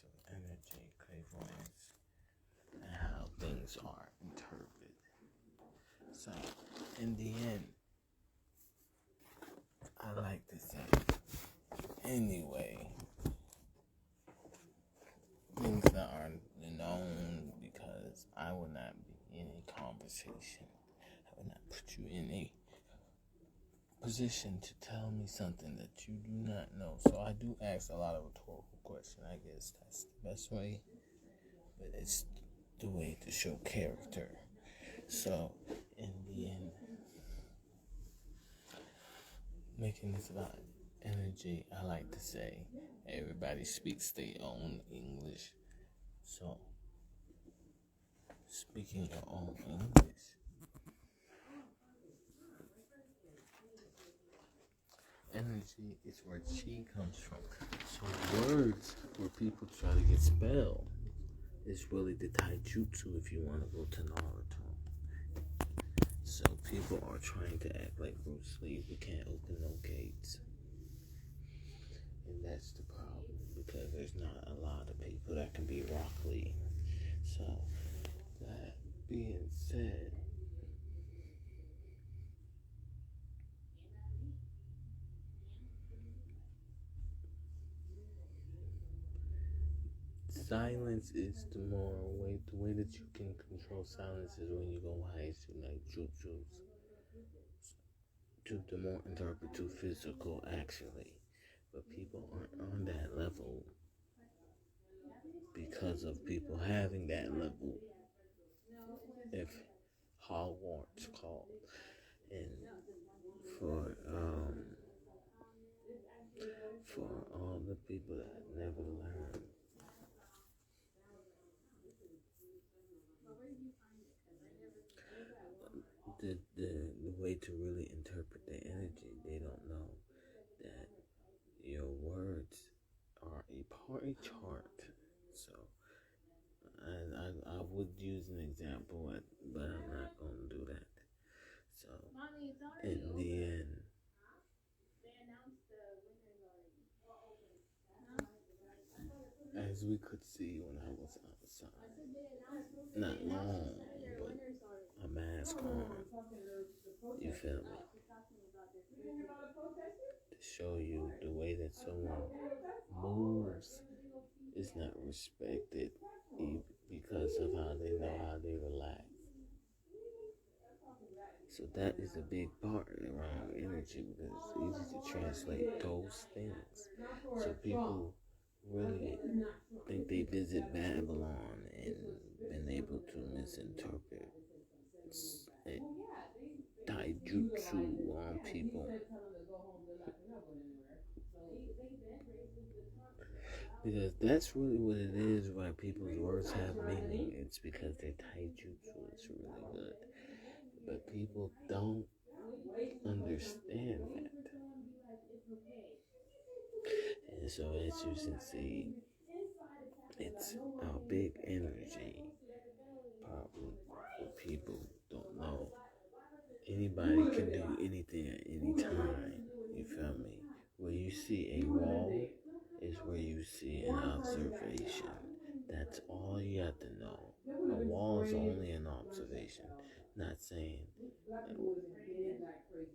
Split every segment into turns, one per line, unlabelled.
to energy, clairvoyance, and how things are interpreted. So, in the end, I like to say, anyway, things that are known, because I will not be in a conversation. I will not put you in a position to tell me something that you do not know. So I do ask a lot of rhetorical questions. I guess that's the best way, but it's the way to show character. So in the end, making this about energy, I like to say everybody speaks their own English. So speaking your own English, energy is where chi comes from. So words where people try to get spelled is really the taijutsu if you want to go to Naruto. So people are trying to act like Bruce Lee who can't open no gates. And that's the problem, because there's not a lot of people that can be Rock Lee. So that being said, silence is the way that you can control silence is when you go high to like jutsus. To the more interpret to physical actually. But people aren't on that level because of people having that level. If Hogwarts called, and for all the people that never learn, the way to really interpret the energy, they don't know that your words are a party chart. So, I would use an example, but I'm not going to do that. So, in the end, as we could see when I was outside, not long, but a mask on, you feel me? To show you the way that someone moves is not respected because of how they relax. So that is a big part around energy, because it's easy to translate those things. So people really think they visit Babylon and been able to misinterpret taijutsu on people. Because that's really what it is, why people's words have meaning. It's because their taijutsu is really good. But people don't understand that. And so as you can see, it's a big energy problem. People don't know. Anybody can do anything at any time. You feel me? Where you see a wall is where you see an observation. That's all you have to know. A wall is only an observation. Not saying,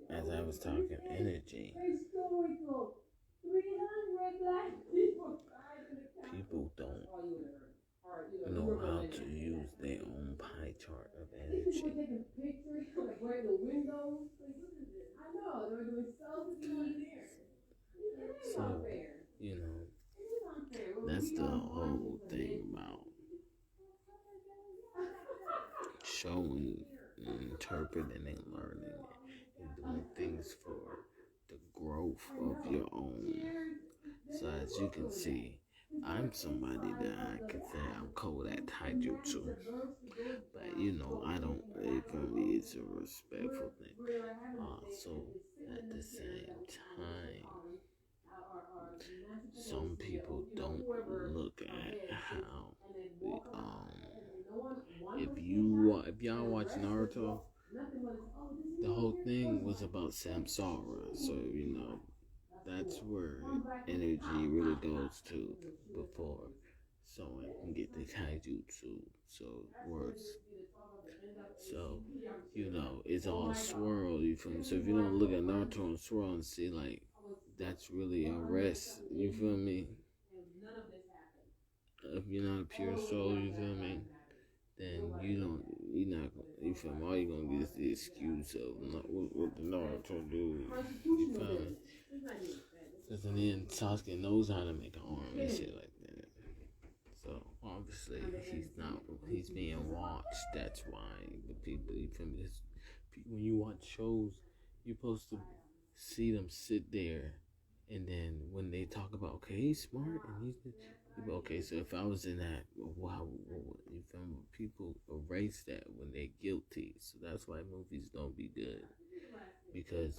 as I was talking energy, people don't know how to use their own pie chart of energy. So, that's the whole thing about showing, interpreting, and learning, and doing things for the growth of your own. So as you can see, I'm somebody that I can say I'm cold at taijutsu, but I don't. For me, it's a respectful thing. Also, at the same time, some people don't look at how if y'all watch Naruto, the whole thing was about Samsara. So that's where energy really goes to before. so I can get the kaijutsu. So words. So, it's all swirl, you feel me? So if you don't look at Naruto and swirl and see like that's really a rest, you feel me? If you're not a pure soul, you feel me? Then you're not gonna, you feel me? All you're gonna get is the excuse of what the Naruto do, you feel me? Because in the end, Sasuke knows how to make an arm and shit like that. So obviously he's being watched. That's why the people, you feel me? When you watch shows, you're supposed to see them sit there, and then when they talk about, okay, he's smart and you go, okay. So if I was in that, wow, you feel me? People erase that when they're guilty. So that's why movies don't be good, because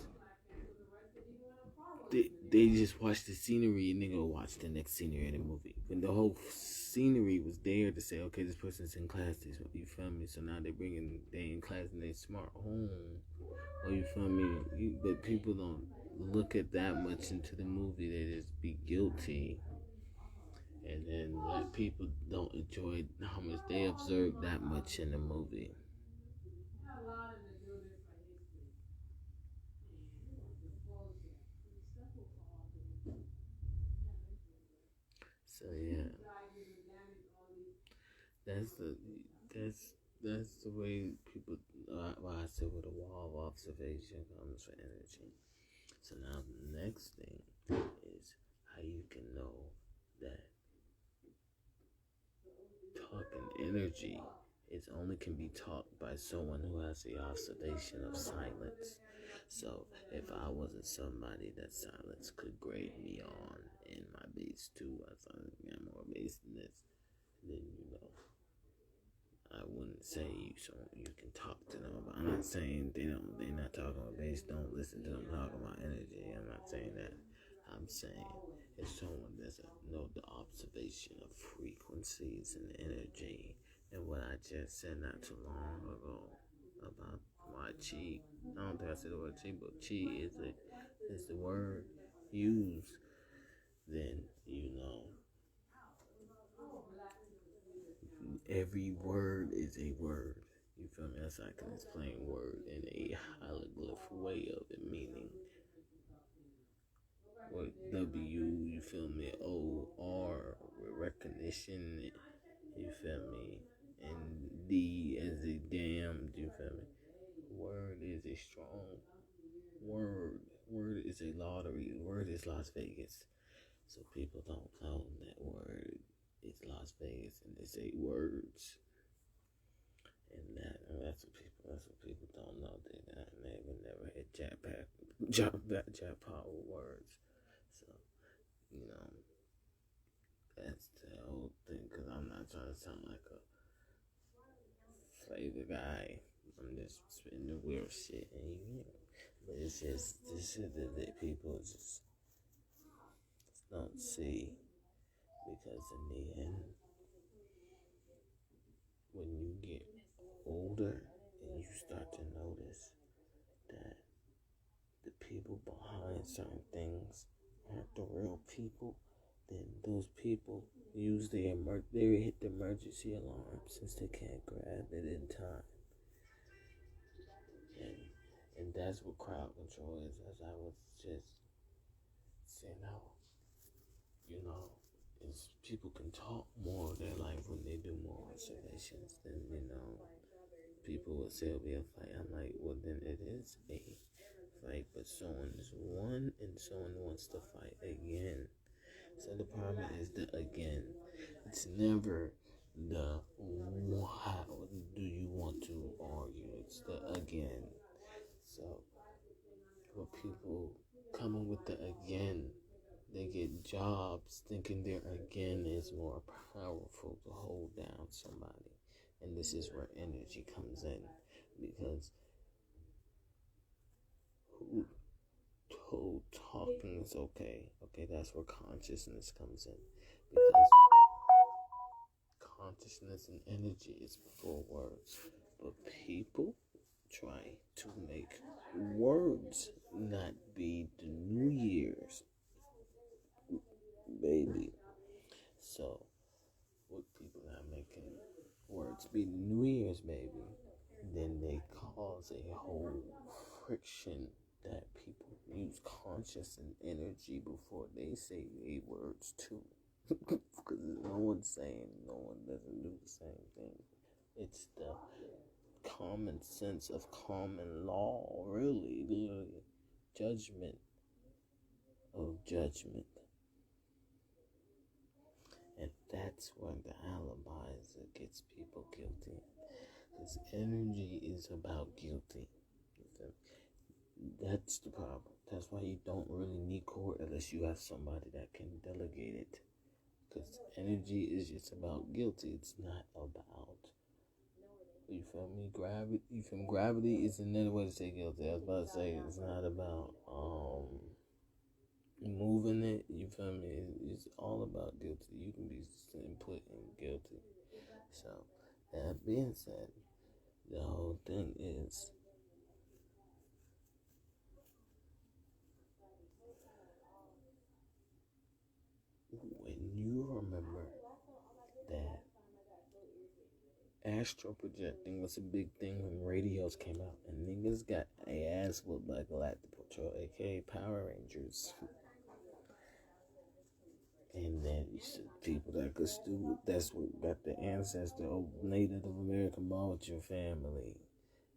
they just watch the scenery and they go watch the next scenery in the movie. When the whole scenery was there to say, okay, this person's in class, you feel me? So now they in class and they smart home. Oh, you feel me? But people don't look at that much into the movie. They just be guilty. And then like people don't enjoy how much they observe that much in the movie. So yeah, that's the that's that's the way people. Why I said with a wall of observation comes for energy. So now the next thing is how you can know that talking energy is only can be taught by someone who has the observation of silence. So if I wasn't somebody that silence could grade me on in my base too, I thought I got more base than this, then I wouldn't say so you can talk to them about. I'm not saying they're not talking about base. Don't listen to them talk about energy. I'm not saying that. I'm saying if someone doesn't know the observation of frequencies and energy and what I just said not too long ago about why chi. I don't think I said the word chi, but chi is the word used. Then every word is a word. You feel me? That's how I can explain word in a hieroglyph way of it, meaning with W, you feel me? O, R, with recognition, you feel me? And D as a damned, you feel me? Word is a strong word. Word is a lottery. Word is Las Vegas. So people don't know that word is Las Vegas and they say words. And that's what people don't know. They would never hit jackpot with words. So, you know, that's the whole thing. Cause I'm not trying to sound like a flavor guy. I'm just spitting the weird shit, and but it's just this shit that people just don't see, because in the end, when you get older and you start to notice that the people behind certain things aren't the real people, then those people they hit the emergency alarm since they can't grab it in time. And and that's what crowd control is, as I was just saying how, you know, is people can talk more of their life when they do more observations than, people would say it'll be a fight. I'm like, well then it is a fight, but someone is won and someone wants to fight again. So the problem is the again. It's never the how do you want to argue. It's the again. So when people coming with the again, they get jobs thinking their again is more powerful to hold down somebody. And this is where energy comes in, because who told talking is okay? Okay, that's where consciousness comes in, because consciousness and energy is before words. But people try to make words not be the New Year's, baby. So or it's be New Year's, maybe, then they cause a whole friction that people use conscious and energy before they say a words too. Because no one's saying, no one doesn't do the same thing. It's the common sense of common law, really, literally, judgment of judgment. And that's when the alibis that gets people guilty. Because energy is about guilty. That's the problem. That's why you don't really need court unless you have somebody that can delegate it. Because energy is just about guilty. It's not about, you feel me? Gravity. You feel me? Gravity is another way to say guilty. I was about to say it's not about moving it. You feel me? It's all about guilty. You can be put in guilty. So that being said, the whole thing is when you remember that astral projecting was a big thing when radios came out, and niggas got a ass whooped by Galactic Patrol, aka Power Rangers. And then you see people that could still, that's what got the ancestor of Native American bond with your family.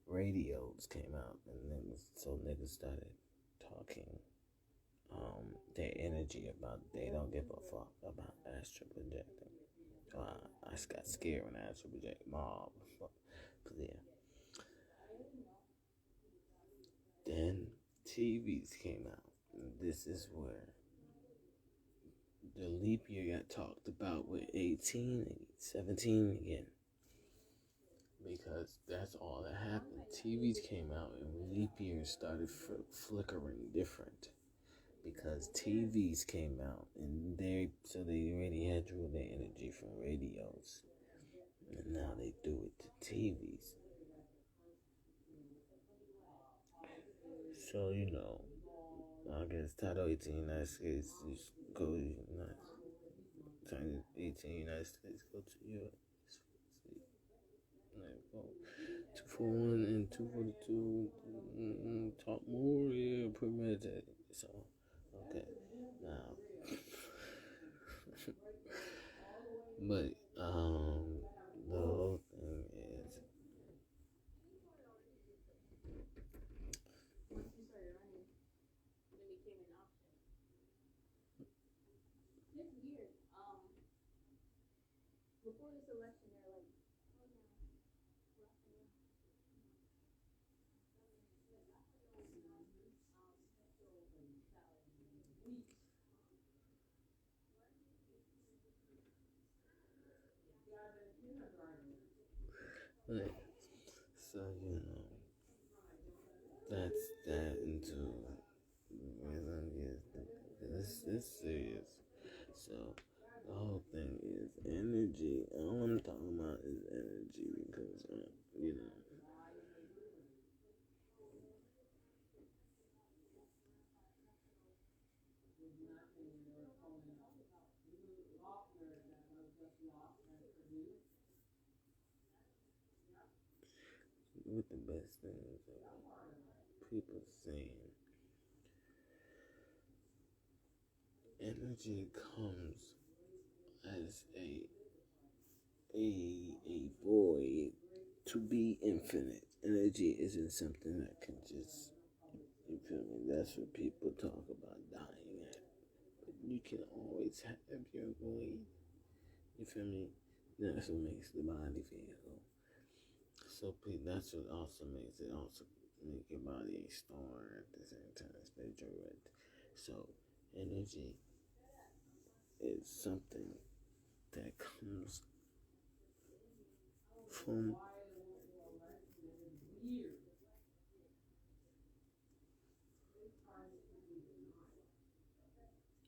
Radios came out, and niggas started talking their energy about they don't give a fuck about astral projecting. I just got scared when astral project mob. But yeah. Then TVs came out. And this is where the leap year got talked about with 18 and 17 again. Because that's all that happened. TVs came out and leap years started flickering different. Because TVs came out and they already had drew their energy from radios. And now they do it to TVs. So, I guess Title 18 United States just go Title 18 United States go to US. 241 and 242 talk more, yeah, premeditated. So, okay. Now, but, the whole thing is, like, so, that's that into it's serious. So the whole thing is energy. All I'm talking about is energy because what the best thing is people saying energy comes as a void to be infinite. Energy isn't something that can just, you feel me? That's what people talk about dying at. But you can always have your void. You feel me? That's what makes the body feel. So that's what also makes it also make your body a star at the same time, spiritual. So energy is something that comes from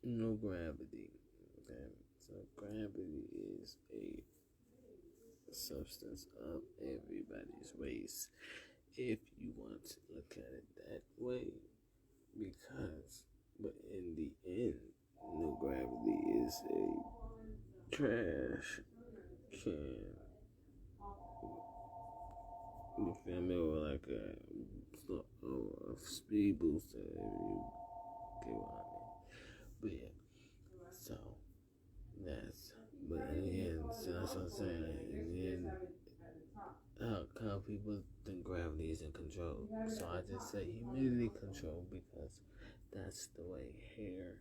no gravity. Okay, so gravity is a substance of everybody's race, if you want to look at it that way. But in the end, no gravity is a trash can. You feel me? Or like a speed booster, if you get what I mean. But yeah, so that's, but in the end, so that's what I'm saying. In the end, how people think gravity is in control. So I just say humidity control because that's the way hair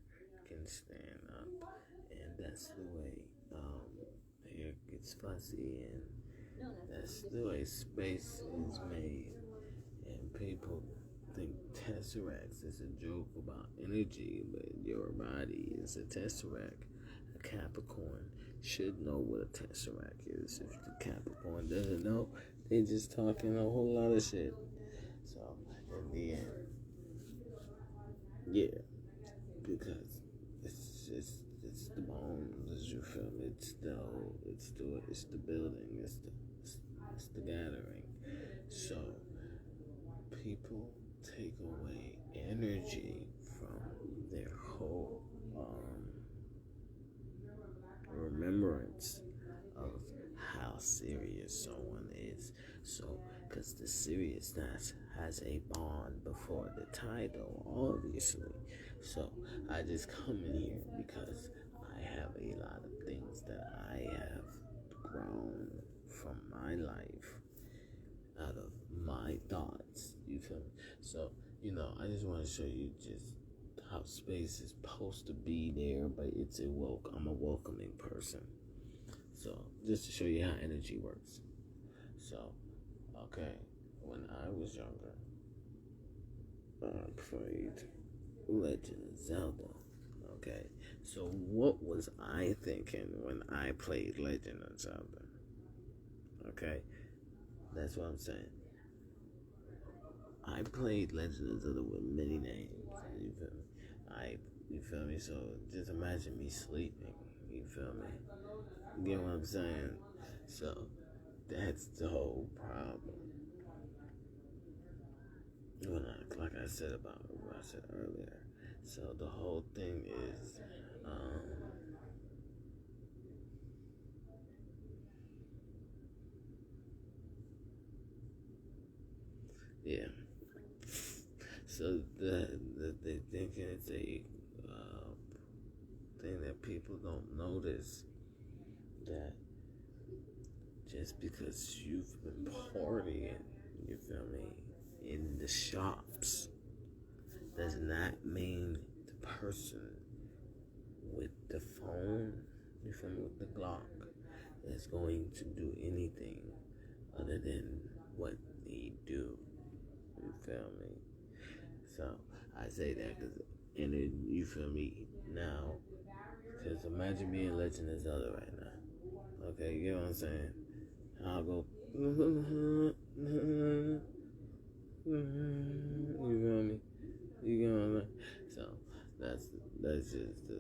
can stand up, and that's the way hair gets fuzzy, and that's the way space is made. And people think tesseracts is a joke about energy, but your body is a tesseract. A Capricorn should know what a tesseract is. If the Capricorn doesn't know, they just talking a whole lot of shit. So in the end, yeah, because it's the bones, you feel me? It's the building, it's the gathering. So people take away energy from their whole remembrance of how serious someone is. So, because the seriousness has a bond before the title, obviously. So, I just come in here because I have a lot of things that I have grown from my life out of my thoughts. You feel me? So, I just want to show you just how space is supposed to be there, but I'm a welcoming person. So, just to show you how energy works. So, okay, when I was younger, I played Legend of Zelda. Okay, so what was I thinking when I played Legend of Zelda? Okay, that's what I'm saying. I played Legend of Zelda with many names. You feel me? You feel me? So just imagine me sleeping. You feel me? You get what I'm saying? So that's the whole problem. Like I said about what I said earlier. So the whole thing is, yeah. So they thinking it's a thing that people don't notice, that just because you've been partying, you feel me, in the shops, does not mean the person with the phone, you feel me, with the Glock, is going to do anything other than what they do. You feel me? So I say that because, and then you feel me now, because imagine being Legend of Zelda right now. Okay, you know what I'm saying? I'll go. You feel me? You get what I'm saying? So that's just the.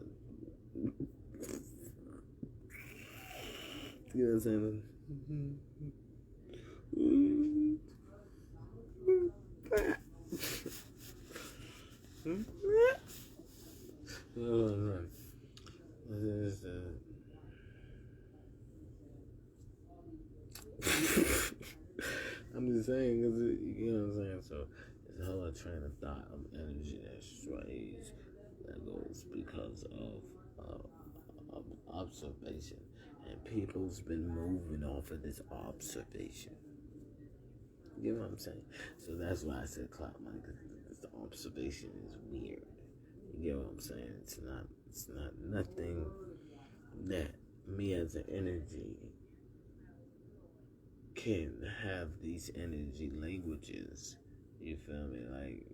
You know what I'm saying? I'm just saying, because you know what I'm saying? So it's a whole train of thought of energy that strays, that goes because of observation. And people's been moving off of this observation. You know what I'm saying? So that's why I said cloud money, because the observation is weird. You get what I'm saying? It's not nothing that me as an energy can have these energy languages. You feel me? Like,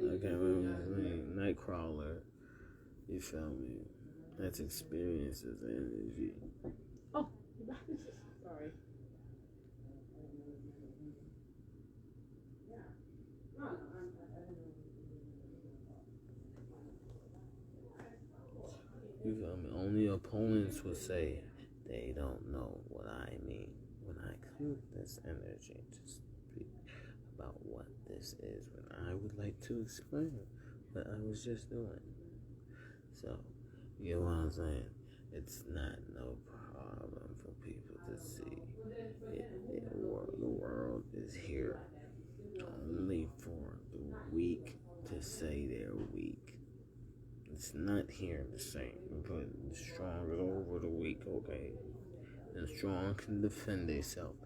I can't remember his name. Nightcrawler. You feel me? That's experiences energy.
Oh, sorry.
You feel me? Only opponents would say they don't know what I mean when I come with this energy to speak about what this is, when I would like to explain what I was just doing. So, You know what I'm saying? It's not no problem for people to see. The world is here only for the weak to say they're weak. It's not here to say, but the strong is over the weak, okay? The strong can defend themselves.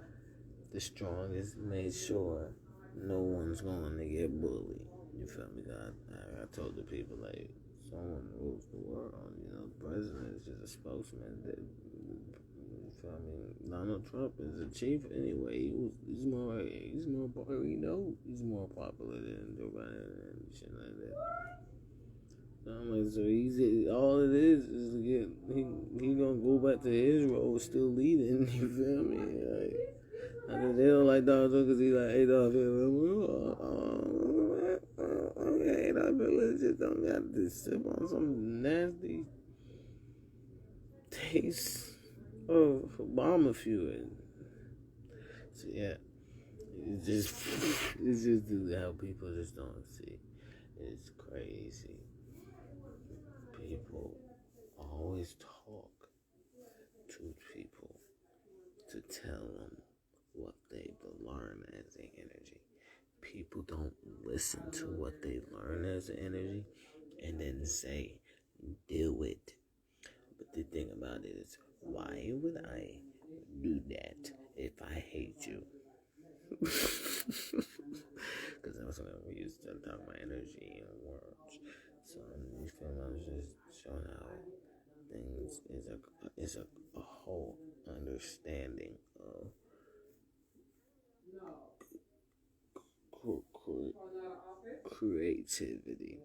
The strong is made sure no one's going to get bullied. You feel me? I told the people, like, someone rules the world. You know, the president is just a spokesman. You feel me? Donald Trump is a chief anyway. He's more he's more popular than Joe Biden and shit like that. So I'm like, so he's all it is to get he gonna go back to his role, still leading. You feel me? Like, I mean, they don't like Donald Trump because he's like, hey, dog, okay, dog, just don't got to sip on some nasty taste of Obama fuel. So yeah, it's just how people just don't see. It's crazy. People always talk to people to tell them what they learn as an energy. People don't listen to what they learn as an energy and then say, do it. But the thing about it is, why would I do that if I hate you? Because that's what we used to talk about energy and words. So you feel me? I was just showing how things is a whole understanding of creativity.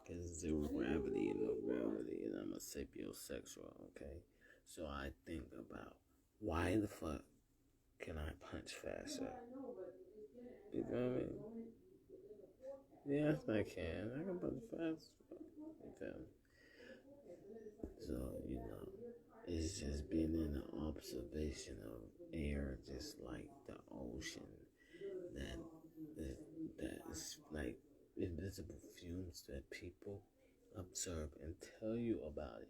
Because zero gravity and no gravity, and I'm a sapiosexual, okay? So I think about, why the fuck can I punch faster? You feel me? Yes, I can. I can punch fast. You feel me? So, it's just being in the observation of air, just like the ocean, that is like invisible fumes that people observe and tell you about it.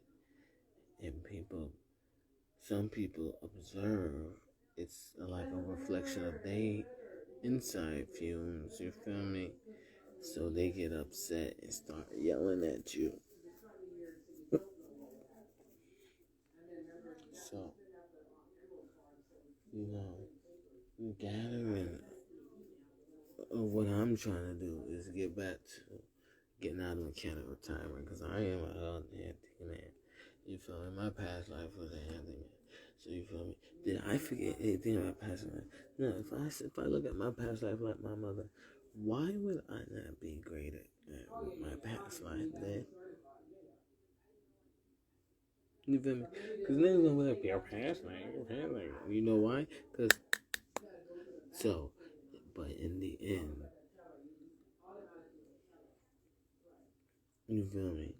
And some people observe it's like a reflection of they inside fumes, you feel me? So they get upset and start yelling at you. So, gathering what I'm trying to do is get back to getting out of mechanic retirement, because I am a healthy man. You feel me? My past life was a healthy man. So you feel me? Did I forget anything about past life? No. If I look at my past life like my mother, why would I not be great at my past life, man? You feel me? Because niggas gonna be like, your past life. You know why? Because but in the end, you feel me?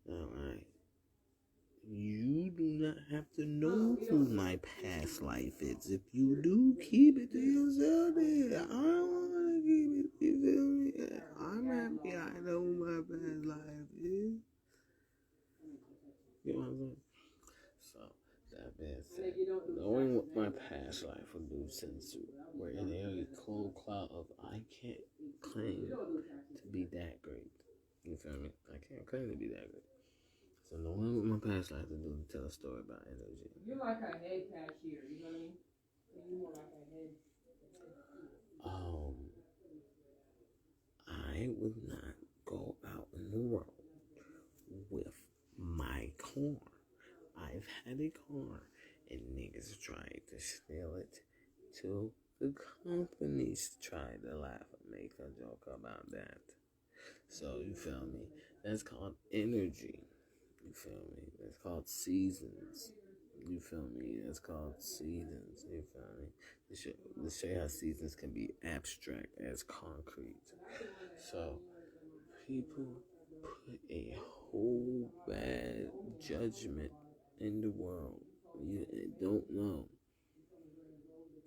Alright. You do not have to know who my past life is. If you do, keep it to yourself then. I don't want to keep it, you feel me? I'm happy I know who my past life is. You know what I'm saying? So, that being said, knowing what my past life would do, since we're in a cold cloud of I can't claim to be that great. You feel me? I can't claim to be that great. So knowing what my past life to do to tell a story about energy.
You're like a head cashier, you know what I mean? You're more like a head.
I would not go out in the world with my car. I've had a car and niggas tried to steal it till the companies tried to laugh and make a joke about that. So you feel me? That's called energy. You feel me? That's called seasons. You feel me? That's called seasons. You feel me? To show you how seasons can be abstract as concrete. So people put a whole bad judgment in the world. You don't know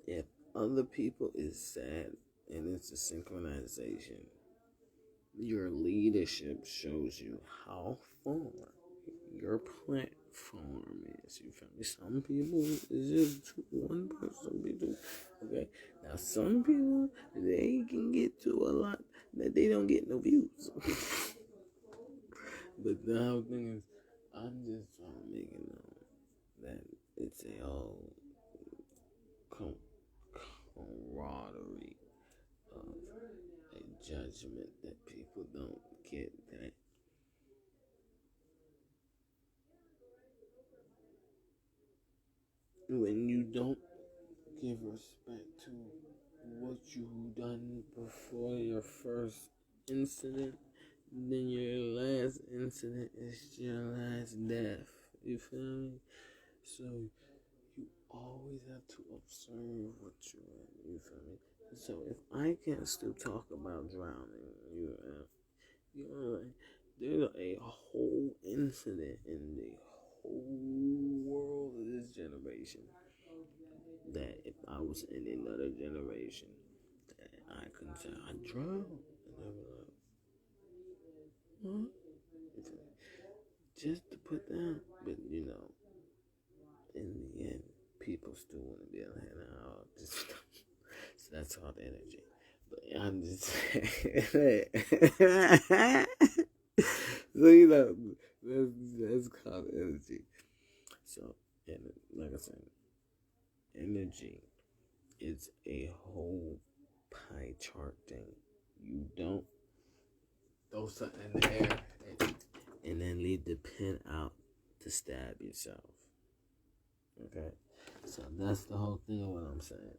if other people is sad, and it's a synchronization. Your leadership shows you how far your platform is. You feel me? Some people is just one person. People, okay. Now some people they can get to a lot that they don't get no views. But the whole thing is, I'm just trying to make it known that it's a whole camaraderie of a judgment that people don't get that when you don't give respect to what you done before your first incident, then your last incident is your last death. You feel me? So you always have to observe what you're in. You feel me? So if I can still talk about drowning, you know, like, there's a whole incident in the whole world of this generation that if I was in another generation, that I couldn't say I drowned. And they were like, what? Just to put down, but you know, in the end, people still want to be able to handle all this stuff. So that's called energy. But I'm just saying. So you know, that's called energy. So, and like I said, energy is a whole pie chart thing. You don't throw something in the air and then leave the pin out to stab yourself. Okay? So that's the whole thing of what I'm saying.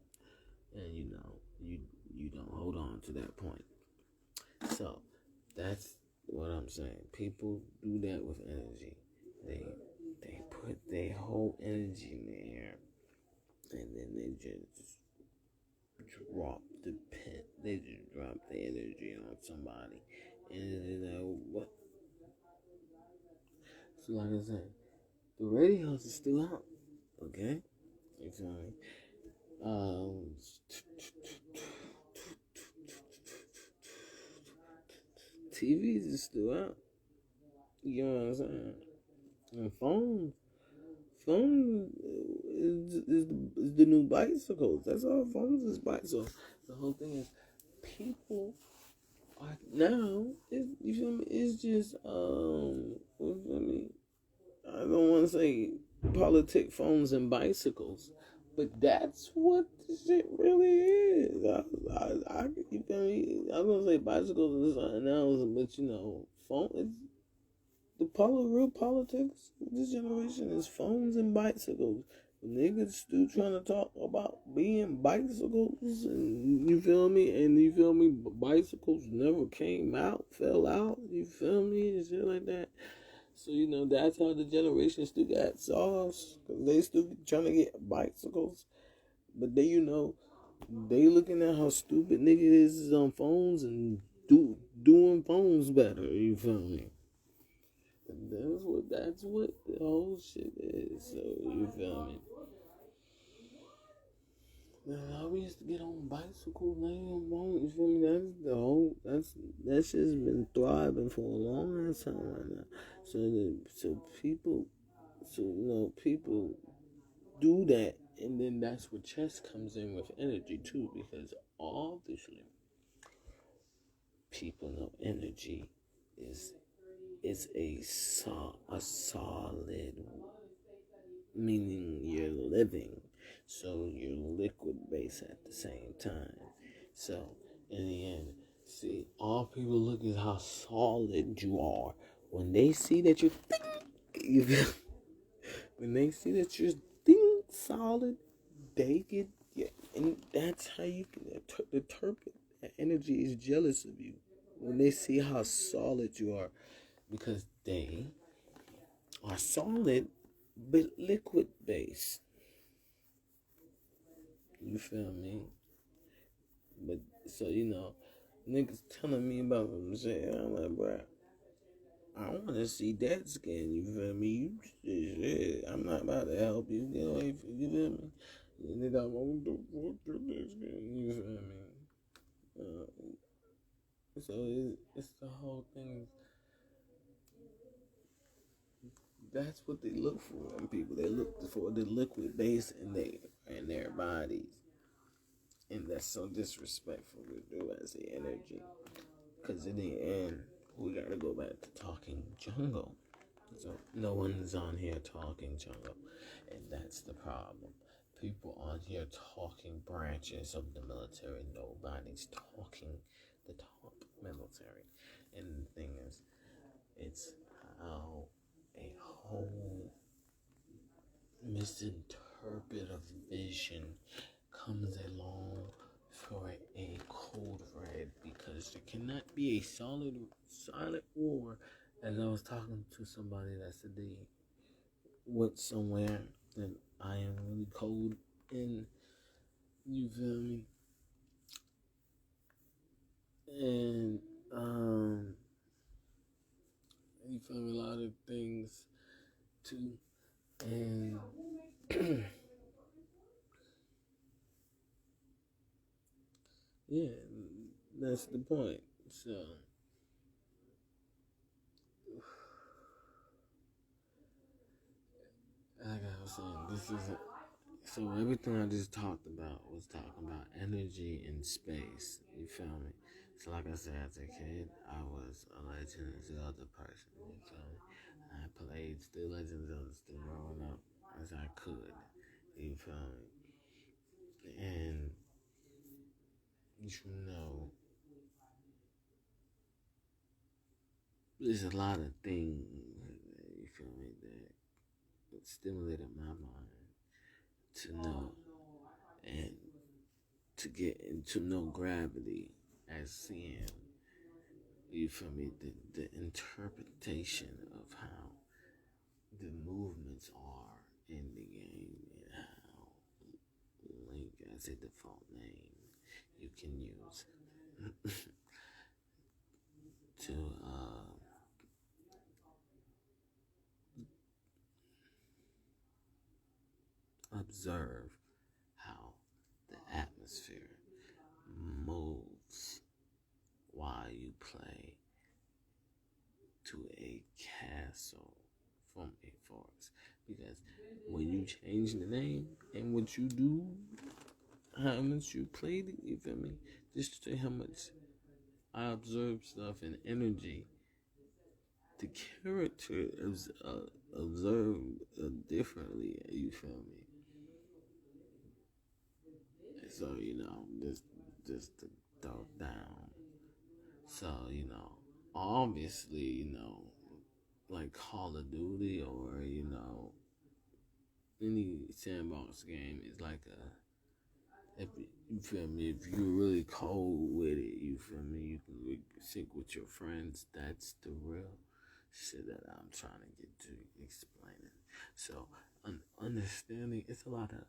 And you know, you don't hold on to that point. So that's what I'm saying. People do that with energy. They put their whole energy in the air and then they just drop the pin. They just drop the energy on somebody. And you know what? So like I said, the radios are still out. Okay? You feel me? TVs is still out. You know what I'm saying? And phone is the new bicycles. That's all phones is bicycles. So the whole thing is, people are now. You feel me? It's just you feel me? I don't want to say politic phones and bicycles, but that's what this shit really is. You feel me? I was gonna say bicycles is something else, but you know, phone. Real politics of this generation is phones and bicycles. Niggas still trying to talk about being bicycles, and you feel me? And you feel me? Bicycles never came out, fell out. You feel me? And shit like that. So you know that's how the generation still got sauce. Cause they still trying to get bicycles, but they they looking at how stupid niggas is on phones and doing phones better. You feel me? That's what the whole shit is. So you feel me? Now we used to get on bicycles, now you don't want, you feel me? That shit's been thriving for a long ass time right now. People do that, and then that's where chess comes in with energy too, because obviously people know energy is a solid, meaning you're living, so you're liquid base at the same time. So in the end, see, all people look at how solid you are. When they see that you're when they see that you're solid, they get, yeah, and that's how you can interpret that energy is jealous of you when they see how solid you are, because they are solid but liquid based. You feel me? But so niggas telling me about some shit. I'm like, bro, I want to see that skin. You feel me? Shit, I'm not about to help you. Get away from you. Feel me? Nigga, I want to fuck that skin. You feel me? So it's the whole thing. that's what they look for in people. They look for the liquid base in their bodies. And that's so disrespectful to do as the energy. Because in the end, we gotta go back to talking jungle. So no one's on here talking jungle. And that's the problem. People on here talking branches of the military. Nobody's talking the top military. And the thing is, it's how a whole misinterpretive vision comes along for a code red, because there cannot be a silent war. As I was talking to somebody that said they went somewhere that I am really cold in, you feel me? And you feel me, a lot of things too. And yeah, that's the point. So like I was saying, this isn't. So everything I just talked about was talking about energy and space. You feel me? So like I said, as a kid, I was a Legend of Zelda person. You feel me? I played the Legend of Zelda still growing up as I could. You feel me? And you know, there's a lot of things. You feel me? That stimulated my mind to know and to get into no gravity as seeing, you feel me, the interpretation of how the movements are in the game, and how Link as a default name you can use to observe how the atmosphere moves while you play to a castle from a forest. Because when you change the name and what you do, how much you played it, you feel me? Just to how much I observe stuff and energy, the character is observed differently, you feel me? So, just to throw down. So, obviously, like Call of Duty or, any sandbox game is like if you feel me, if you're really cold with it, you feel me, you can really sync with your friends. That's the real shit that I'm trying to get to explaining. So, understanding, it's a lot of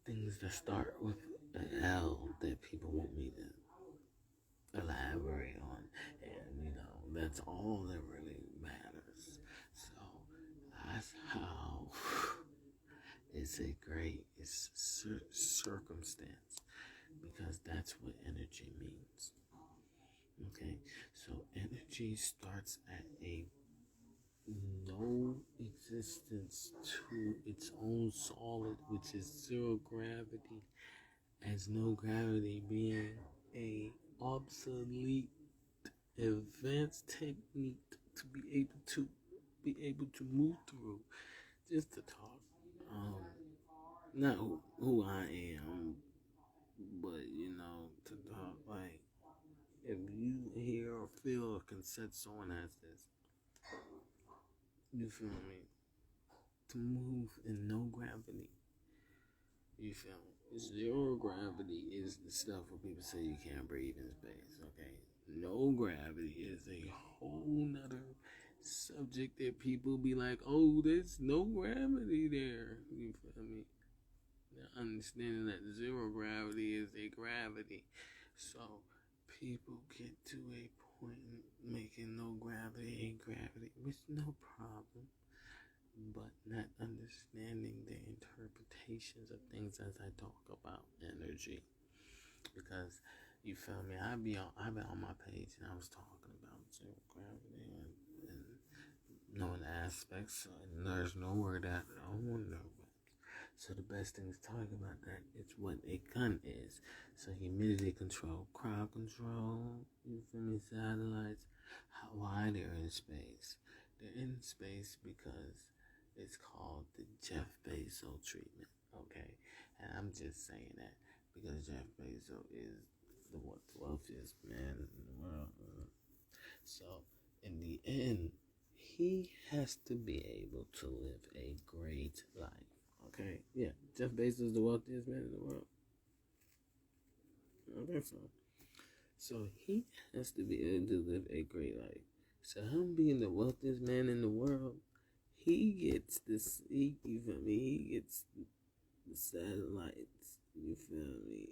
things that start with an L that people want me to elaborate on, and that's all that really matters. So that's how it's circumstance, because that's what energy means. Okay, so energy starts at a no existence to its own solid, which is zero gravity, as no gravity being a obsolete advanced technique to be able to move through. Just to talk, not who I am, but to talk like, if you hear or feel or can sense someone has this, you feel me, to move in no gravity. You feel me? Zero gravity is the stuff where people say you can't breathe in space, okay? No gravity is a whole nother subject that people be like, oh, there's no gravity there. You feel me? Now, understanding that zero gravity is a gravity. So, people get to a point making no gravity a gravity, which no problem. But not understanding the interpretations of things as I talk about energy. Because you feel me, I've been on my page and I was talking about zero gravity and known aspects, and there's nowhere that I don't know. So the best thing to talk about that is what a gun is. So humidity control, crowd control, you feel me, satellites, why they're in space. They're in space because it's called the Jeff Bezos treatment, okay? And I'm just saying that because Jeff Bezos is the wealthiest man in the world. So in the end, he has to be able to live a great life. Okay, yeah, Jeff Bezos is the wealthiest man in the world. I think so. So he has to be able to live a great life. So him being the wealthiest man in the world, he gets this. You feel me? He gets the satellites. You feel me?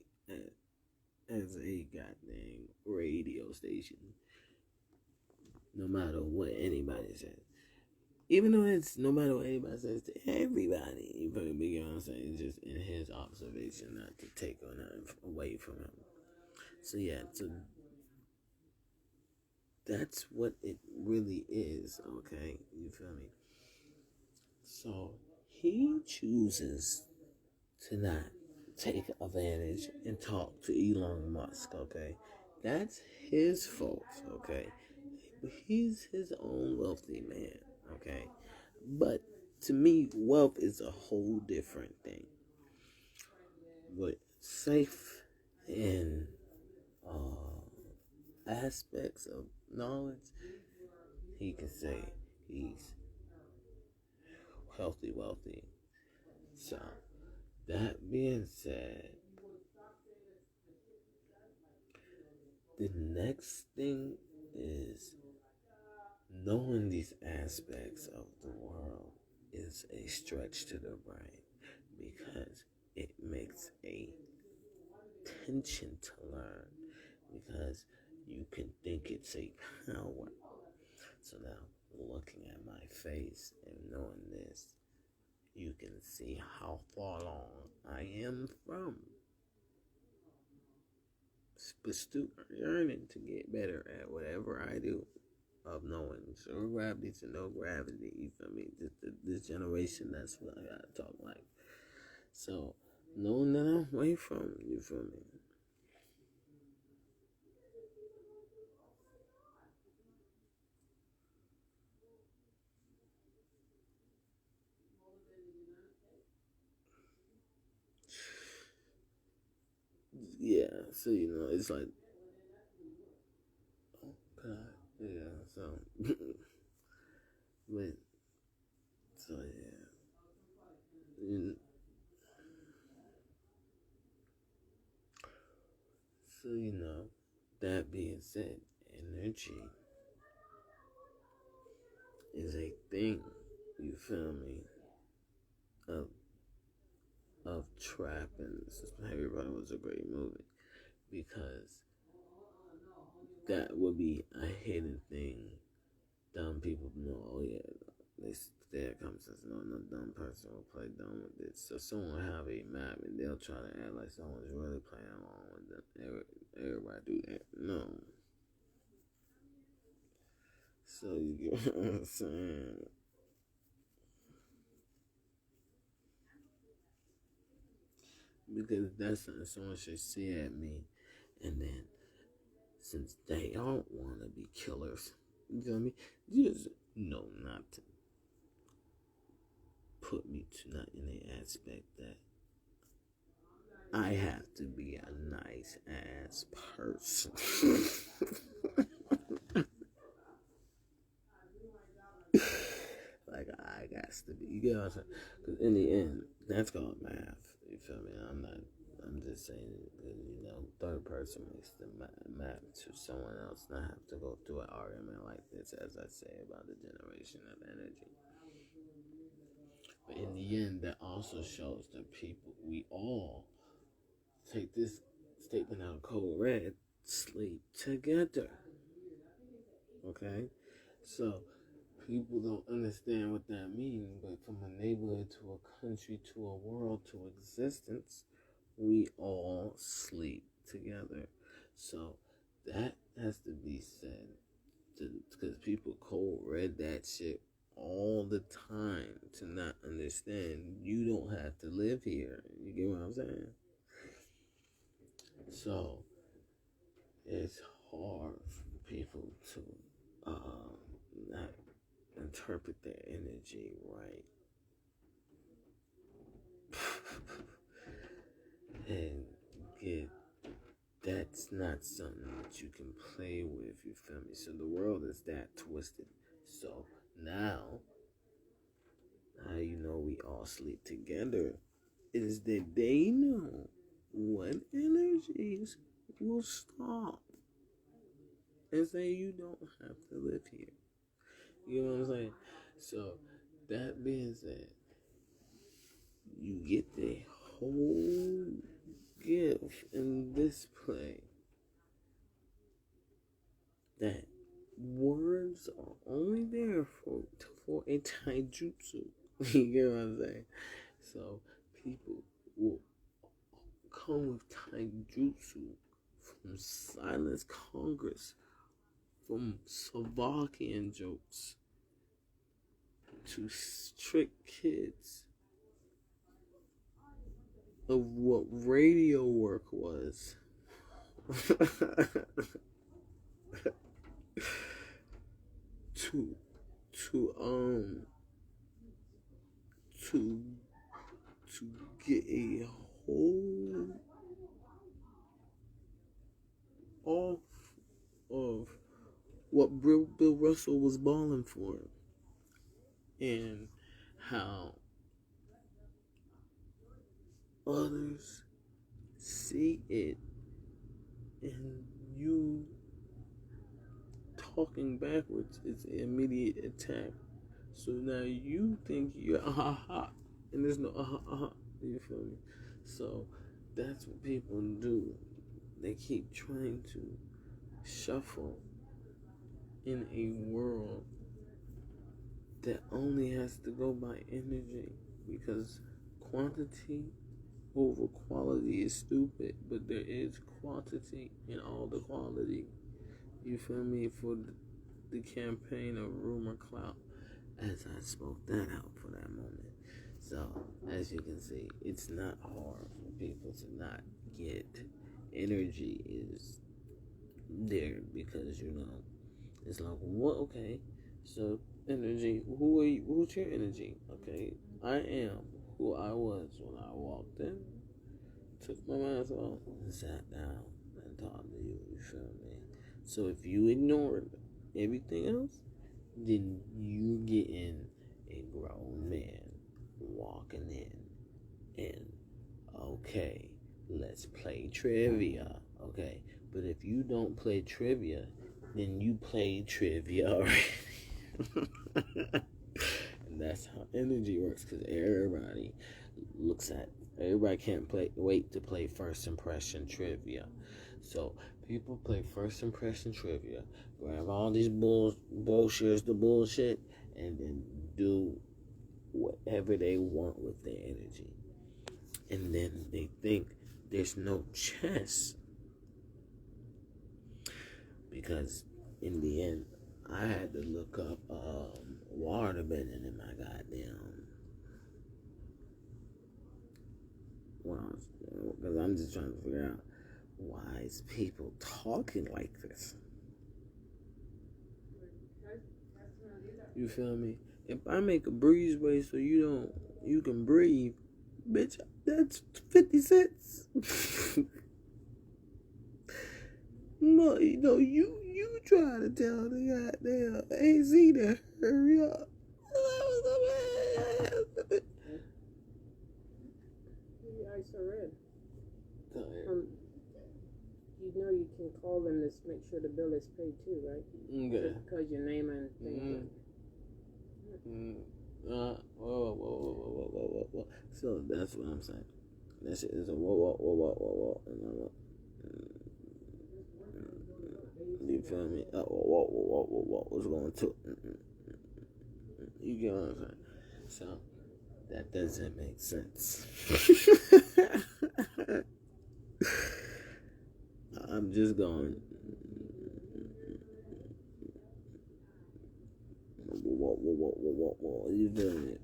As a goddamn radio station. No matter what anybody says. Even though it's no matter what anybody says to everybody, you feel me? You know what I'm saying? It's just in his observation, not to take on that away from him. So yeah, so that's what it really is, okay? You feel me? So he chooses to not take advantage and talk to Elon Musk, okay? That's his fault, okay? He's his own wealthy man, okay? But to me, wealth is a whole different thing. But safe in aspects of knowledge, he can say he's wealthy. So, that being said, the next thing is knowing these aspects of the world is a stretch to the brain because it makes a tension to learn because you can think it's a power. So now, looking at my face and knowing this, you can see how far along I am from still yearning to get better at whatever I do. Of knowing zero gravity to no gravity, you feel me? This generation, that's what I gotta talk like. So, knowing that I'm away from, you feel me? Yeah, so it's like, oh God, yeah, so, but, so yeah. So, that being said, energy is a thing, you feel me, of, of trappings. Harry Potter was a great movie because that would be a hidden thing. Dumb people know, oh yeah, there comes this, no dumb person will play dumb with this. So someone have a map and they'll try to act like someone's really playing along with them. Everybody do that. No. So you get what I'm saying? Because that's something someone should see at me, and then since they don't want to be killers, you know what I mean? Just know not to put me to not in the aspect that I have to be a nice ass person. Like I got to be, you get what I'm saying? Because in the end, that's called math. You feel me? I'm just saying, third person makes the map to someone else, not have to go through an argument like this, as I say about the generation of energy. But in the end, that also shows that people, we all take this statement out of code red, sleep together. Okay? So, people don't understand what that means, but from a neighborhood to a country to a world to existence, we all sleep together. So, that has to be said because people cold read that shit all the time to not understand you don't have to live here. You get what I'm saying? So it's hard for people to not interpret their energy right. And get that's not something that you can play with, you feel me? So the world is that twisted. So now you know we all sleep together is that they know what energies will stop and say you don't have to live here. You know what I'm saying? So that being said, you get the whole gift in this play that words are only there for a taijutsu. You get what I'm saying? So people will come with taijutsu from Silence Congress, from Slovakian jokes to trick kids of what radio work was. to to to to get a hold off of what Bill Russell was balling for, and how others see it, and you talking backwards is an immediate attack. So now you think you're and there's no you feel me? So that's what people do. They keep trying to shuffle in a world that only has to go by energy, because quantity over quality is stupid, but there is quantity in all the quality. You feel me? For the campaign of rumor clout, as I spoke that out for that moment. So, as you can see, it's not hard for people to not get energy is there, because you know it's like, what? Okay, so energy. Who are you? Who's your energy? Okay, I am who I was when I walked in, took my mask off, and sat down and talked to you. You feel me? So if you ignored everything else, then you getting a grown man walking in and okay, let's play trivia. Okay, but if you don't play trivia, then you play trivia already. And that's how energy works, because everybody can't wait to play first impression trivia. So people play first impression trivia, grab all these bullshitters, the bullshit, and then do whatever they want with their energy. And then they think there's no chess, because in the end, I had to look up water bending in my goddamn. Well, because I'm just trying to figure out why is people talking like this. You feel me? If I make a breezeway so you can breathe, bitch, that's 50 cents. No, you try to tell the goddamn AZ to hurry up.
I surrendered. You know you can call them to make sure the bill is paid too, right?
Okay.
Because your name and things.
Whoa. So that's what I'm saying. That shit is a whoa. You feel me? Whoa. What's going to? You get what I'm saying? So that doesn't make sense. I'm just going. Whoa. whoa. You feel me?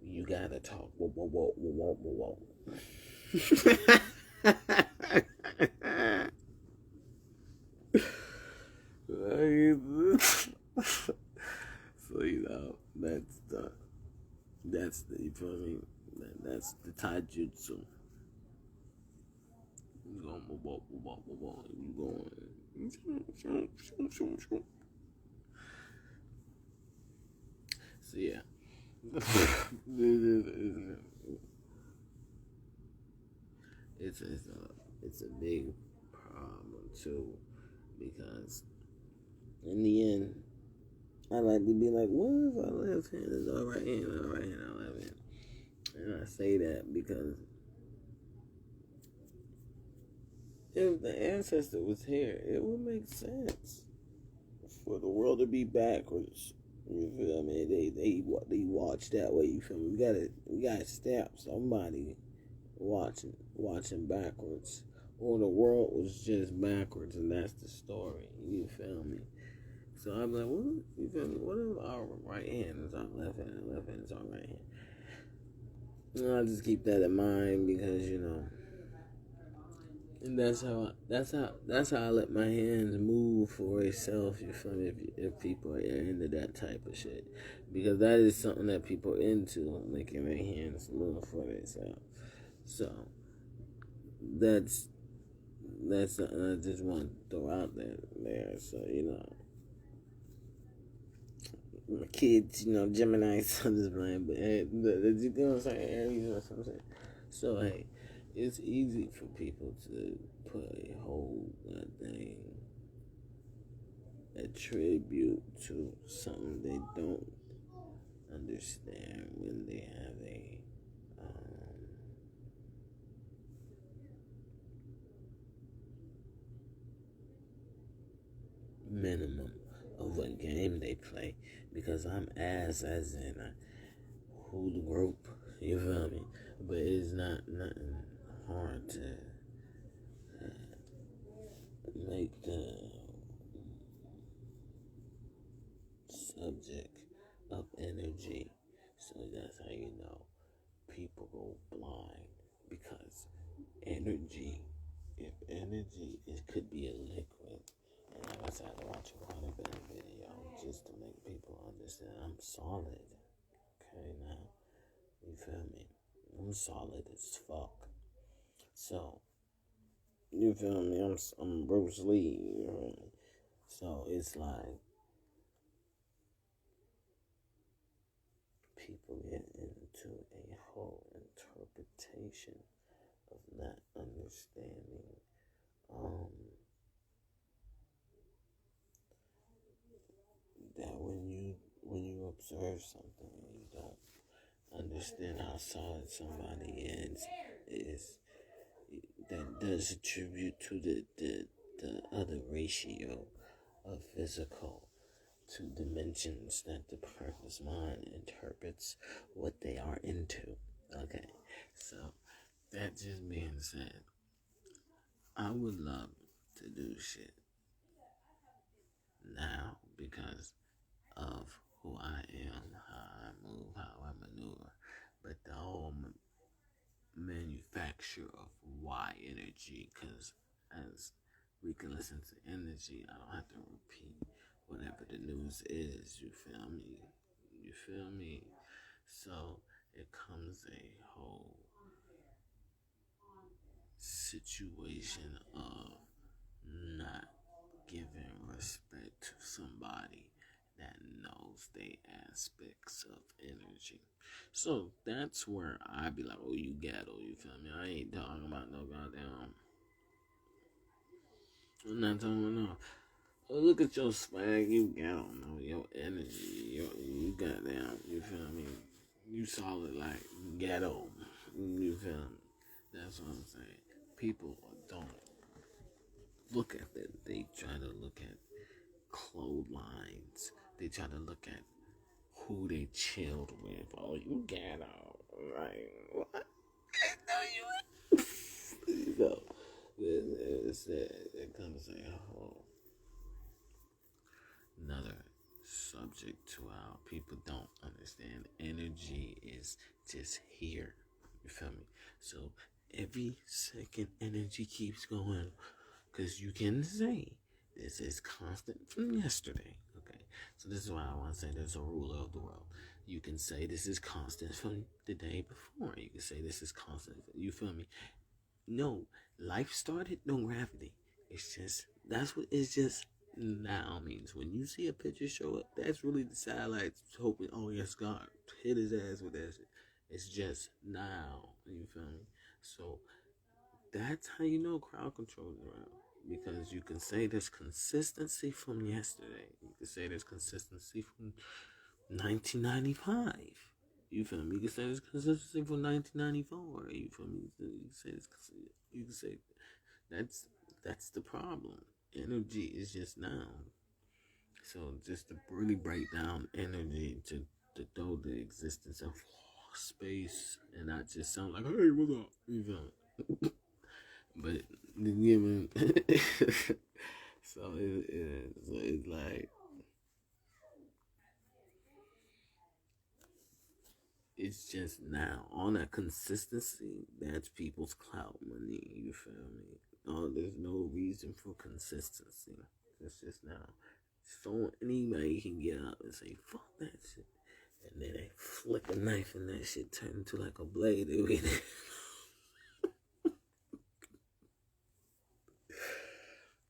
You gotta talk. Whoa. So that's the you feel me? That's the taijutsu. You going whoa. You going. So yeah. It's a big problem too, because in the end, I like to be like, what if our left hand is our right hand, our right hand, our left hand? And I say that because if the ancestor was here, it would make sense for the world to be backwards. You feel me? They watch that way. You feel me? We gotta stop somebody watching backwards, or the world was just backwards, and that's the story. You feel me? So I'm like, what? You feel me? What if our right hand is our left hand, and left hand is our right hand? And I just keep that in mind because and that's how I let my hands move for itself. You feel me? If people are into that type of shit, because that is something that people are into, making their hands move for themselves. So that's something I just want to throw out there. So my kids, Gemini, sun is blind, but hey, you know what I'm saying, Aries or something. So hey, it's easy for people to put a whole thing, attribute to something they don't understand when they have a minimum of what game they play, because I'm as in a whole group, you feel me? But it's nothing hard to make the subject of energy. So that's how you know people go blind, because energy, if energy, it could be a liquid. And like I said, I watch quite a bit of video just to make people understand I'm solid. Okay, now, you feel me? I'm solid as fuck. So, you feel me? I'm Bruce Lee. You feel me? So it's like people get into a whole interpretation of not understanding that when you observe something and you don't understand how solid somebody is that does attribute to the other ratio of physical to dimensions that the person's mind interprets what they are into. Okay, so that just being said, I would love to do shit now because of who I am, how I move, how I maneuver. But the whole manufacture of why energy, because as we can listen to energy, I don't have to repeat whatever the news is. You feel me? You feel me? So it comes a whole situation of not giving respect to somebody that knows the aspects of energy. So that's where I be like, oh, you ghetto, you feel me? I ain't talking about no goddamn. I'm not talking about no. Oh, look at your swag, you ghetto, no, your energy, you goddamn, you feel me? You solid like ghetto, you feel me? That's what I'm saying. People don't look at that. They try to look at clotheslines. They try to look at who they chilled with. Oh, you ghetto. Like, what? No, you know, it comes a whole another subject to how people don't understand. Energy is just here. You feel me? So every second, energy keeps going. Because you can say this is constant from yesterday. Okay. So this is why I want to say there's a ruler of the world. You can say this is constant from the day before. You can say this is constant. You feel me? No, life started, no gravity. It's just, that's what it's just now means. When you see a picture show up, that's really the satellites hoping, oh yes, God, hit his ass with that shit. It's just now. You feel me? So that's how you know crowd control is around. Because you can say there's consistency from yesterday. You can say there's consistency from 1995. You feel me? You can say there's consistency from 1994. You feel me? You can say that's the problem. Energy is just now. So just to really break down energy to know the existence of space and not just sound like, hey, what's up? You feel me? But given so it's like it's just now on that consistency. That's people's clout money. You feel me? Oh, there's no reason for consistency. It's just now. So anybody can get up and say fuck that shit, and then they flick a knife and that shit turn into like a blade.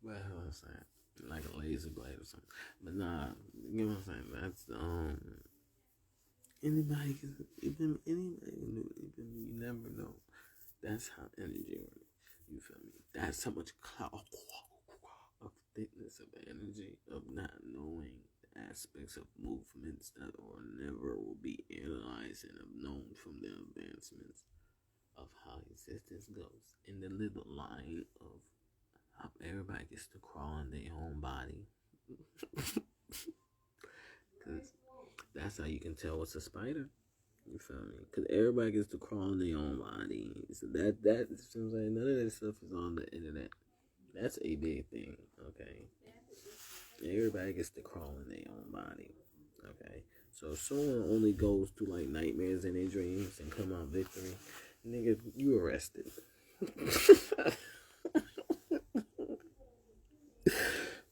What the hell is that? Like a laser blade or something. But nah, you know what I'm saying? That's anybody can do it. You never know. That's how energy works. You feel me? That's how much cloud of thickness of energy of not knowing the aspects of movements that or never will be analyzed and have known from the advancements of how existence goes in the little line of how everybody gets to crawl in their own body. Because that's how you can tell what's a spider. You feel me? Because everybody gets to crawl in their own body. So that seems like none of that stuff is on the internet. That's a big thing, okay? Everybody gets to crawl in their own body, okay? So if someone only goes through like nightmares in their dreams and come out victory, nigga, you arrested.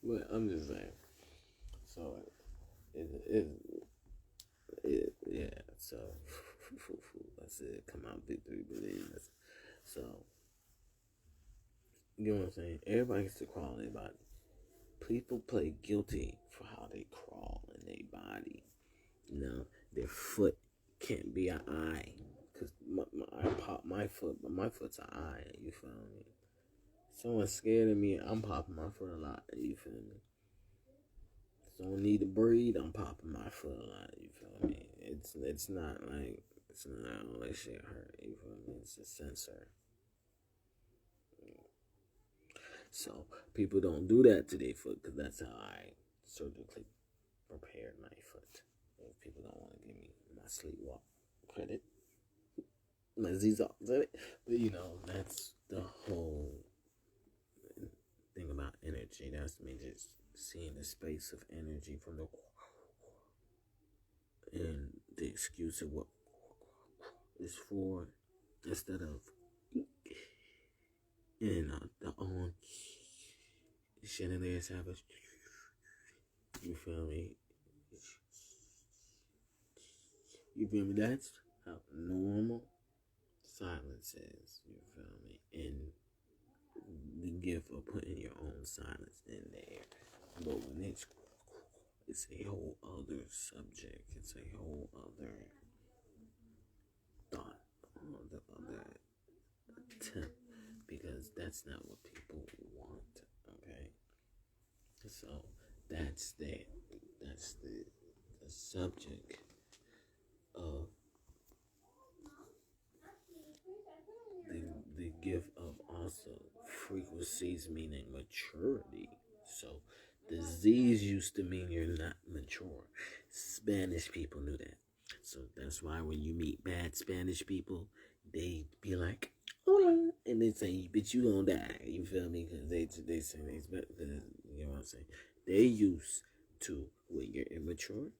But I'm just saying. So yeah. So that's it. Come out victory, believe. So you know what I'm saying? Everybody gets to crawl in their body. People play guilty for how they crawl in their body. You know, their foot can't be an eye. Because I pop my foot, but my foot's an eye. You feel me? Someone's scared of me, I'm popping my foot a lot. You feel me? Someone need to breathe, I'm popping my foot a lot. You feel me? It's not like, it's not all that shit hurt. You feel me? It's a sensor. So people don't do that to their foot because that's how I surgically prepared my foot. If people don't want to give me my sleepwalk credit, my Zizok credit, but you know that's the whole thing about energy. That's me just seeing the space of energy from the and the excuse of what is for instead of the own chandeliers have a, you feel me? You feel me? That's how normal silence is. You feel me? And the gift of putting your own silence in there. But when it's a whole other subject. It's a whole other thought, the other attempt, because that's not what people want. Okay, so that's the subject of the gift of also frequencies, meaning maturity. So the Z's used to mean you're not mature. Spanish people knew that. So that's why when you meet bad Spanish people, they be like, hola, and they say, bitch, you gonna die. You feel me? Because they say, because, you know what I'm saying? They used to When you're immature,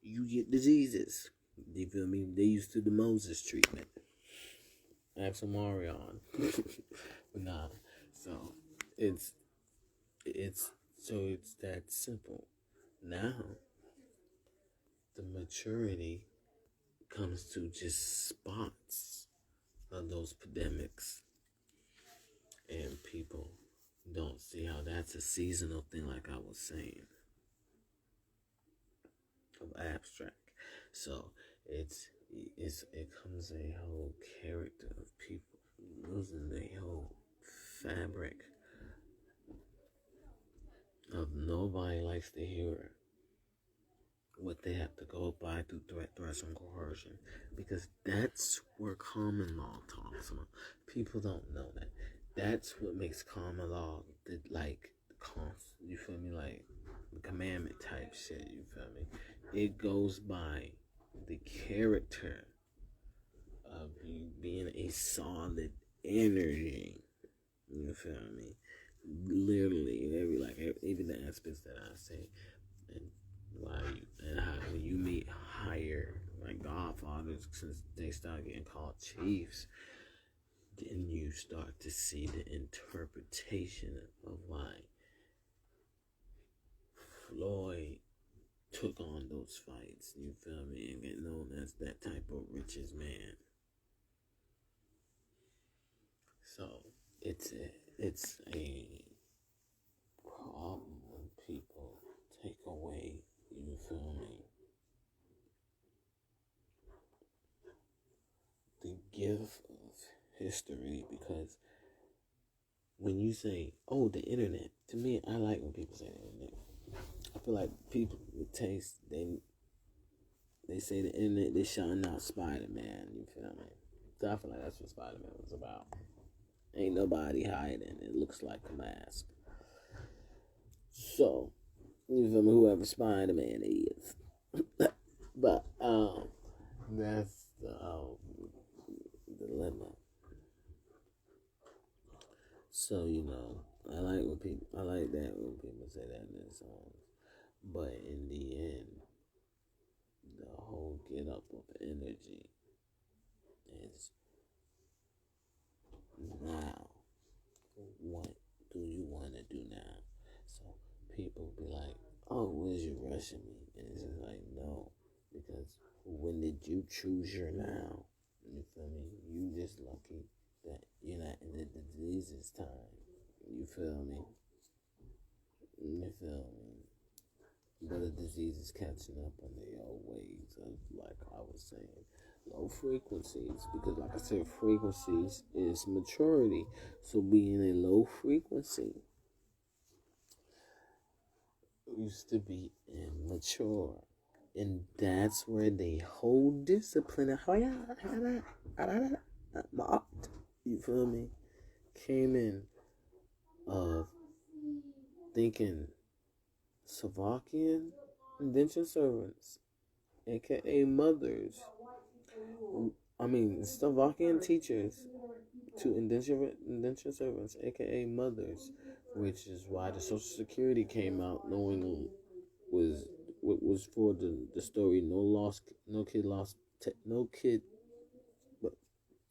you get diseases. You feel me? They used to the Moses treatment. Ask Marion. But nah. So it's it's that simple. Now the maturity comes to just spots of those pandemics, and people don't see how that's a seasonal thing, like I was saying, of abstract. So it comes a whole character of people losing their whole fabric of nobody likes to hear what they have to go by through threats, and coercion, because that's where common law talks about. People don't know that. That's what makes common law you feel me, like the commandment type shit. You feel me? It goes by the character of you being a solid energy. You feel me? Literally, even the aspects that I say, and how when you meet higher like godfathers, since they start getting called chiefs, then you start to see the interpretation of why Floyd took on those fights. You feel me? And get known as that type of richest man. So it's a problem when people take away, you feel me, the gift of history. Because when you say, oh, the internet, to me, I like when people say the internet. I feel like people with taste, they say the internet, they shouting out Spider-Man, you feel me? So I feel like that's what Spider-Man was about. Ain't nobody hiding. It looks like a mask. So, you feel me? Whoever Spider-Man is. But, that's the dilemma. So, I like that when people say that in their songs. But in the end, the whole get up of energy is now. What do you want to do now? So people be like, oh, was you rushing me? And it's just like, no. Because when did you choose your now? You feel me? You just lucky that you're not in the disease's time. You feel me? You feel me? But the disease is catching up on the old ways of, like I was saying, low frequencies. Because, like I said, frequencies is maturity. So being a low frequency used to be immature. And that's where the whole discipline, you feel me, came in of thinking Slovakian indentured servants, aka mothers, Slovakian teachers to indentured servants, aka mothers, which is why the Social Security came out, knowing was for the story no kid but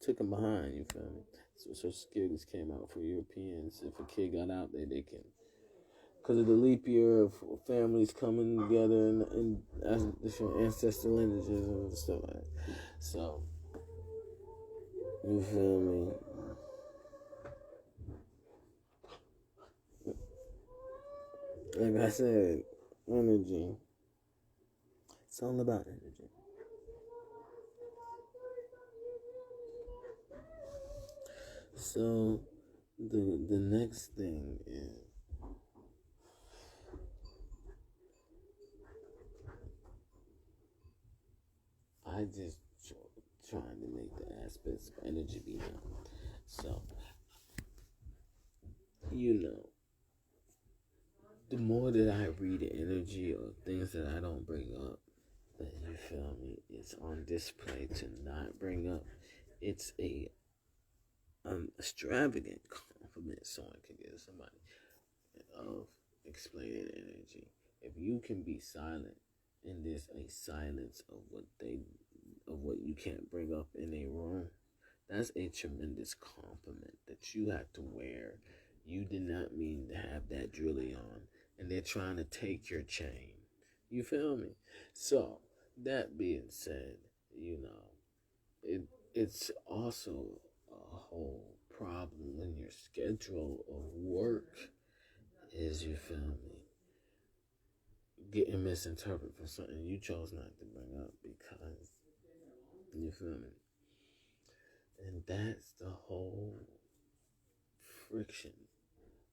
took him behind. You feel me? So Social Securities came out for Europeans. If a kid got out there, they can. Because of the leap year of families coming together and as different ancestral lineages and stuff like that. So, you feel me? Like I said, energy. It's all about energy. So, the next thing is, I just trying to make the aspects of energy be known. So, the more that I read the energy or things that I don't bring up, that you feel me, it's on display to not bring up. It's a extravagant compliment someone can give somebody of explaining energy. If you can be silent and there's a silence of what you can't bring up in a room, that's a tremendous compliment that you have to wear. You did not mean to have that jewelry on, and they're trying to take your chain. You feel me? So, that being said, it's also a whole problem when your schedule of work is, you feel me, getting misinterpreted for something you chose not to bring up because, you feel me? And that's the whole friction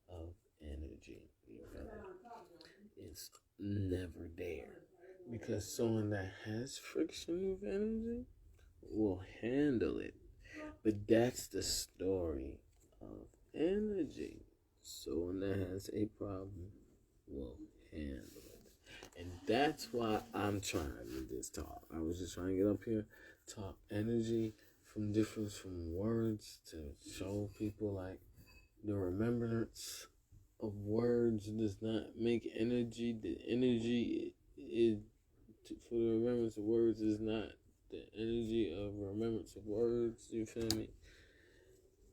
of energy. You feel me? It's never there. Because someone that has friction with energy will handle it. But that's the story of energy. Someone that has a problem will handle it. And that's why I'm trying to do this talk. I was just trying to get up here, talk energy from words to show people like the remembrance of words does not make energy. The energy is for the remembrance of words is not the energy of remembrance of words. You feel me?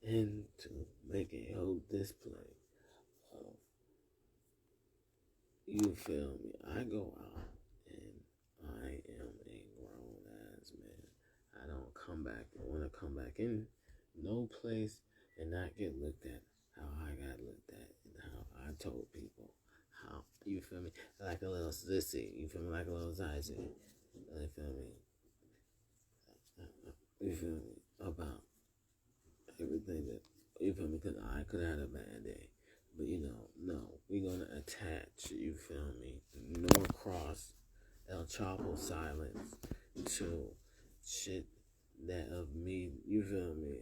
And to make a whole display of, you feel me? I go out and I am a grown ass man. I don't come back. I want to come back in no place and not get looked at how I got looked at and how I told people how, you feel me? Like a little sissy, you feel me? Like a little zizzy, you feel me? You feel me? About everything that, you feel me? Because I could have had a bad day. But no, we're going to attach, you feel me? Norcross, El Chapo silence to shit that of me, you feel me?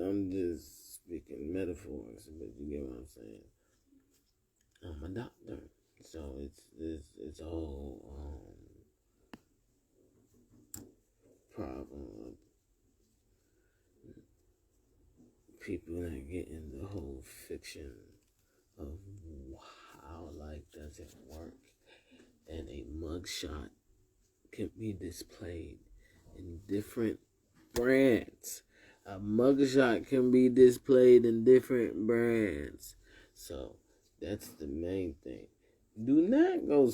I'm just speaking metaphors, but you get what I'm saying? I'm a doctor. So it's a whole problem of people that get in the whole fiction of how life doesn't work, and a mugshot can be displayed in different brands. A mugshot can be displayed in different brands. So that's the main thing. Do not go